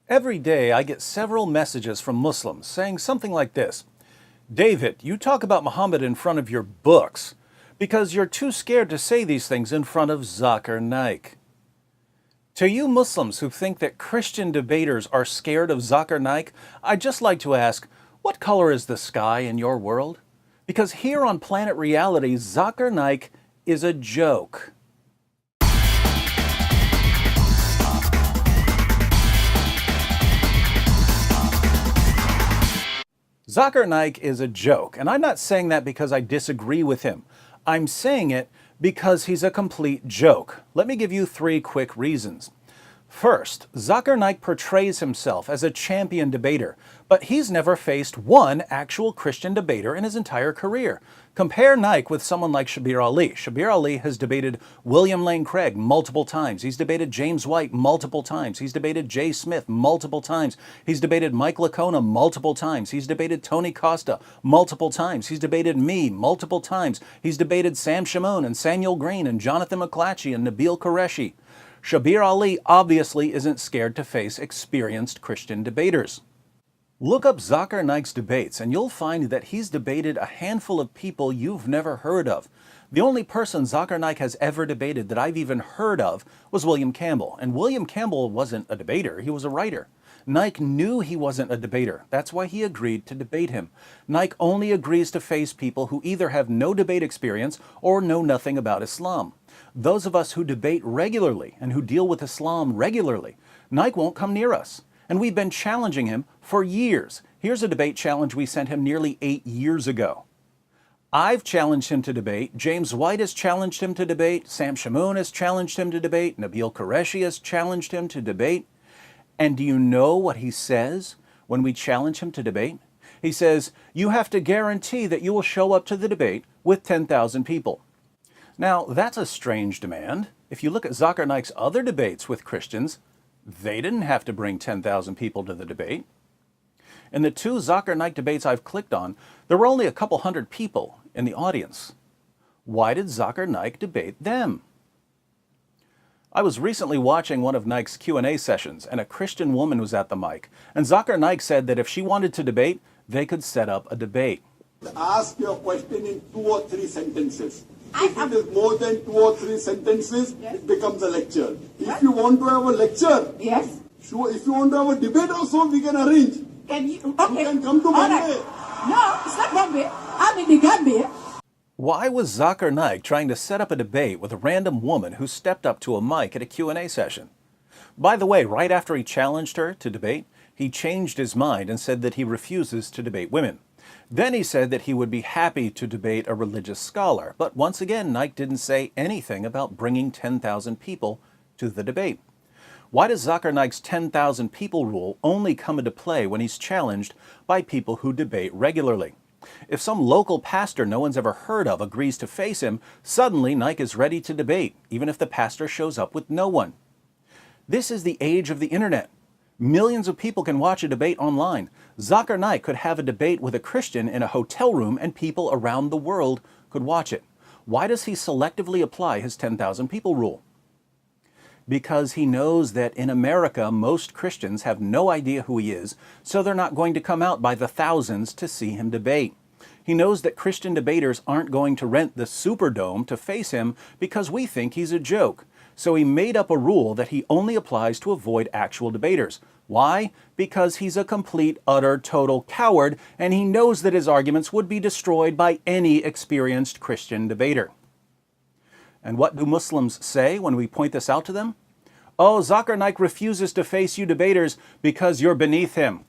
Every day I get several messages from Muslims saying something like this: David, you talk about Muhammad in front of your books because you're too scared to say these things in front of Zakir Naik. To you Muslims who think that Christian debaters are scared of Zakir Naik, I'd just like to ask, what color is the sky in your world? Because here on Planet Reality, Zakir Naik is a joke. Zakir Naik is a joke, and I'm not saying that because I disagree with him. I'm saying it because he's a complete joke. Let me give you 3 quick reasons. First, Zakir Naik portrays himself as a champion debater, but he's never faced one actual Christian debater in his entire career. Compare Naik with someone like Shabir Ali. Shabir Ali has debated William Lane Craig multiple times. He's debated James White multiple times. He's debated Jay Smith multiple times. He's debated Mike Lacona multiple times. He's debated Tony Costa multiple times. He's debated me multiple times. He's debated Sam Shimon and Samuel Green and Jonathan McClatchy and Nabil Qureshi. Shabir Ali obviously isn't scared to face experienced Christian debaters. Look up Zakir Naik's debates and you'll find that he's debated a handful of people you've never heard of. The only person Zakir Naik has ever debated that I've even heard of was William Campbell, and William Campbell wasn't a debater, he was a writer. Naik knew he wasn't a debater, that's why he agreed to debate him. Naik only agrees to face people who either have no debate experience or know nothing about Islam. Those of us who debate regularly and who deal with Islam regularly, Naik won't come near us. And we've been challenging him for years. Here's a debate challenge we sent him nearly 8 years ago. I've challenged him to debate, James White has challenged him to debate, Sam Shimon has challenged him to debate, Nabil Qureshi has challenged him to debate. And do you know what he says when we challenge him to debate? He says, you have to guarantee that you will show up to the debate with 10,000 people. Now, that's a strange demand. If you look at Zakir Naik's other debates with Christians, they didn't have to bring 10,000 people to the debate. In the 2 Zakir Naik debates I've clicked on, there were only a couple hundred people in the audience. Why did Zakir Naik debate them? I was recently watching one of Naik's Q&A sessions, and a Christian woman was at the mic, and Zakir Naik said that if she wanted to debate, they could set up a debate. Ask your question in 2 or 3 sentences. If it is more than 2 or 3 sentences, yes, it becomes a lecture. What? If you want to have a lecture, yes, sure. If you want to have a debate also, we can arrange. Can you? Okay. You can come to Bombay. Right. No, it's not Bombay. I'm in the Gambia. Why was Zakir Naik trying to set up a debate with a random woman who stepped up to a mic at a Q&A session? By the way, right after he challenged her to debate, he changed his mind and said that he refuses to debate women. Then he said that he would be happy to debate a religious scholar, but once again, Naik didn't say anything about bringing 10,000 people to the debate. Why does Zakir Naik's 10,000 people rule only come into play when he's challenged by people who debate regularly? If some local pastor no one's ever heard of agrees to face him, suddenly Naik is ready to debate, even if the pastor shows up with no one. This is the age of the internet. Millions of people can watch a debate online. Zakir Naik could have a debate with a Christian in a hotel room and people around the world could watch it. Why does he selectively apply his 10,000 people rule? Because he knows that in America, most Christians have no idea who he is, so they're not going to come out by the thousands to see him debate. He knows that Christian debaters aren't going to rent the Superdome to face him because we think he's a joke. So he made up a rule that he only applies to avoid actual debaters. Why? Because he's a complete, utter, total coward, and he knows that his arguments would be destroyed by any experienced Christian debater. And what do Muslims say when we point this out to them? Oh, Zakir Naik refuses to face you debaters because you're beneath him.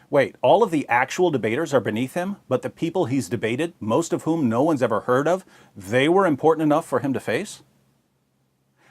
Wait, all of the actual debaters are beneath him, but the people he's debated, most of whom no one's ever heard of, they were important enough for him to face?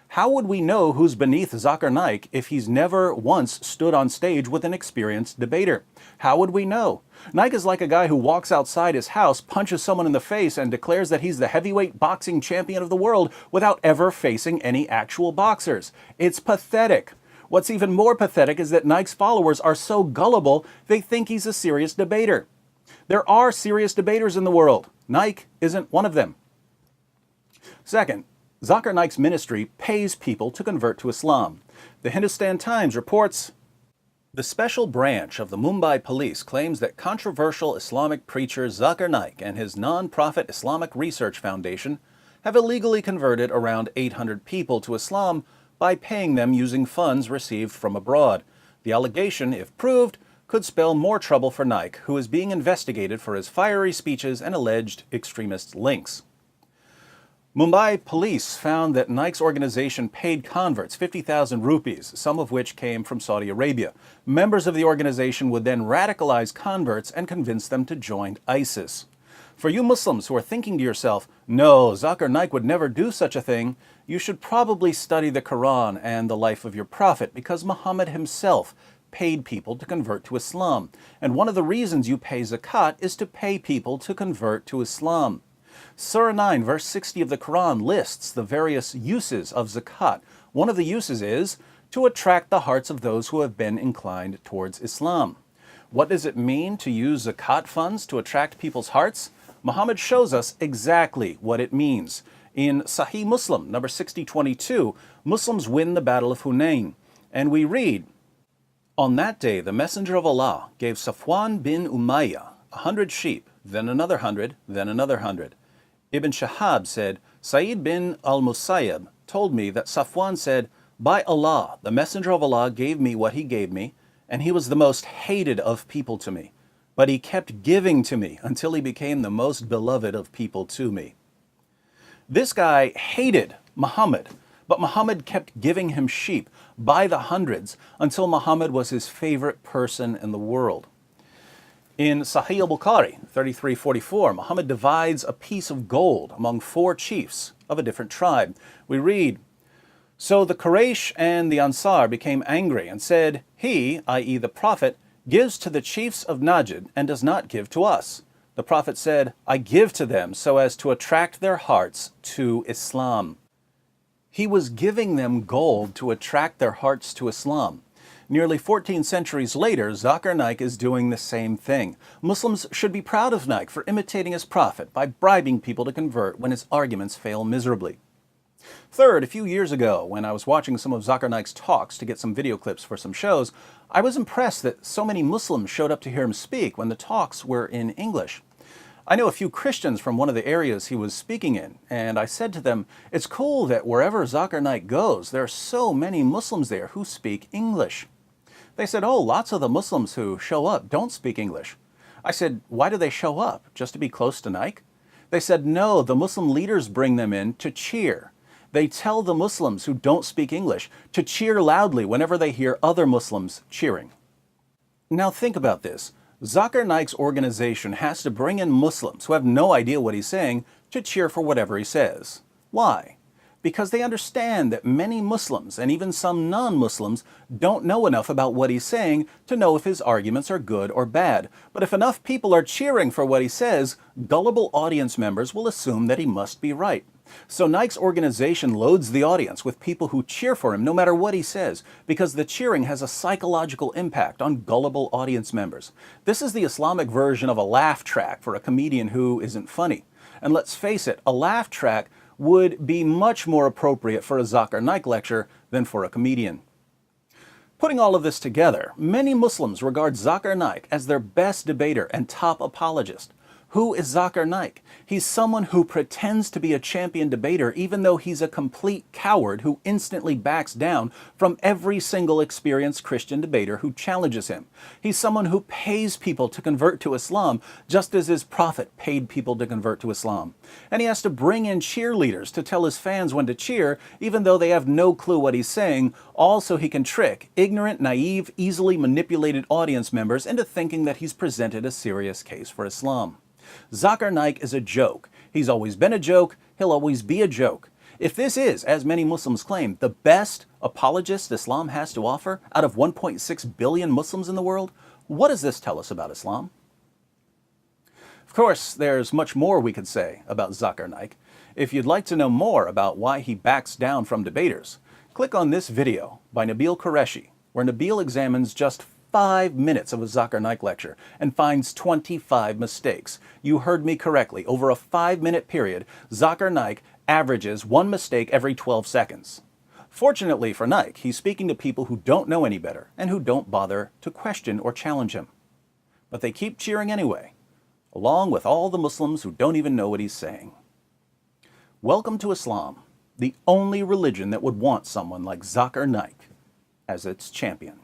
How would we know who's beneath Zakir Naik if he's never once stood on stage with an experienced debater? How would we know? Naik is like a guy who walks outside his house, punches someone in the face, and declares that he's the heavyweight boxing champion of the world without ever facing any actual boxers. It's pathetic. What's even more pathetic is that Naik's followers are so gullible they think he's a serious debater. There are serious debaters in the world. Naik isn't one of them. Second, Zakir Naik's ministry pays people to convert to Islam. The Hindustan Times reports The special branch of the Mumbai police claims that controversial Islamic preacher Zakir Naik and his non-profit Islamic Research Foundation have illegally converted around 800 people to Islam by paying them using funds received from abroad. The allegation, if proved, could spell more trouble for Naik, who is being investigated for his fiery speeches and alleged extremist links. Mumbai police found that Naik's organization paid converts 50,000 rupees, some of which came from Saudi Arabia. Members of the organization would then radicalize converts and convince them to join ISIS. For you Muslims who are thinking to yourself, no, Zakir Naik would never do such a thing, you should probably study the Quran and the life of your prophet, because Muhammad himself paid people to convert to Islam. And one of the reasons you pay zakat is to pay people to convert to Islam. Surah 9, verse 60 of the Quran lists the various uses of zakat. One of the uses is to attract the hearts of those who have been inclined towards Islam. What does it mean to use zakat funds to attract people's hearts? Muhammad shows us exactly what it means. In Sahih Muslim, number 6022, Muslims win the Battle of Hunain. And we read, "On that day, the Messenger of Allah gave Safwan bin Umayyah 100 sheep, then another 100, then another 100. Ibn Shahab said, Sa'id bin al-Musayyab told me that Safwan said, by Allah, the Messenger of Allah gave me what he gave me, and he was the most hated of people to me. But he kept giving to me until he became the most beloved of people to me." This guy hated Muhammad, but Muhammad kept giving him sheep by the hundreds until Muhammad was his favorite person in the world. In Sahih al-Bukhari 3344, Muhammad divides a piece of gold among 4 chiefs of a different tribe. We read, "So the Quraysh and the Ansar became angry and said, he, i.e. the Prophet, gives to the chiefs of Najd and does not give to us. The Prophet said, I give to them so as to attract their hearts to Islam." He was giving them gold to attract their hearts to Islam. Nearly 14 centuries later, Zakir Naik is doing the same thing. Muslims should be proud of Naik for imitating his prophet by bribing people to convert when his arguments fail miserably. Third, a few years ago, when I was watching some of Zakir Naik's talks to get some video clips for some shows, I was impressed that so many Muslims showed up to hear him speak when the talks were in English. I know a few Christians from one of the areas he was speaking in, and I said to them, it's cool that wherever Zakir Naik goes, there are so many Muslims there who speak English. They said, oh, lots of the Muslims who show up don't speak English. I said, why do they show up? Just to be close to Naik? They said, no, the Muslim leaders bring them in to cheer. They tell the Muslims who don't speak English to cheer loudly whenever they hear other Muslims cheering. Now think about this. Zakir Naik's organization has to bring in Muslims who have no idea what he's saying to cheer for whatever he says. Why? Because they understand that many Muslims, and even some non-Muslims, don't know enough about what he's saying to know if his arguments are good or bad. But if enough people are cheering for what he says, gullible audience members will assume that he must be right. So Naik's organization loads the audience with people who cheer for him no matter what he says, because the cheering has a psychological impact on gullible audience members. This is the Islamic version of a laugh track for a comedian who isn't funny. And let's face it, a laugh track would be much more appropriate for a Zakir Naik lecture than for a comedian. Putting all of this together, many Muslims regard Zakir Naik as their best debater and top apologist. Who is Zakir Naik? He's someone who pretends to be a champion debater even though he's a complete coward who instantly backs down from every single experienced Christian debater who challenges him. He's someone who pays people to convert to Islam just as his prophet paid people to convert to Islam. And he has to bring in cheerleaders to tell his fans when to cheer even though they have no clue what he's saying, all so he can trick ignorant, naive, easily manipulated audience members into thinking that he's presented a serious case for Islam. Zakir Naik is a joke. He's always been a joke. He'll always be a joke. If this is, as many Muslims claim, the best apologist Islam has to offer out of 1.6 billion Muslims in the world, what does this tell us about Islam? Of course, there's much more we could say about Zakir Naik. If you'd like to know more about why he backs down from debaters, click on this video by Nabil Qureshi, where Nabil examines just 5 minutes of a Zakir Naik lecture and finds 25 mistakes. You heard me correctly. Over a 5-minute period, Zakir Naik averages 1 mistake every 12 seconds. Fortunately for Naik, he's speaking to people who don't know any better and who don't bother to question or challenge him. But they keep cheering anyway, along with all the Muslims who don't even know what he's saying. Welcome to Islam, the only religion that would want someone like Zakir Naik as its champion.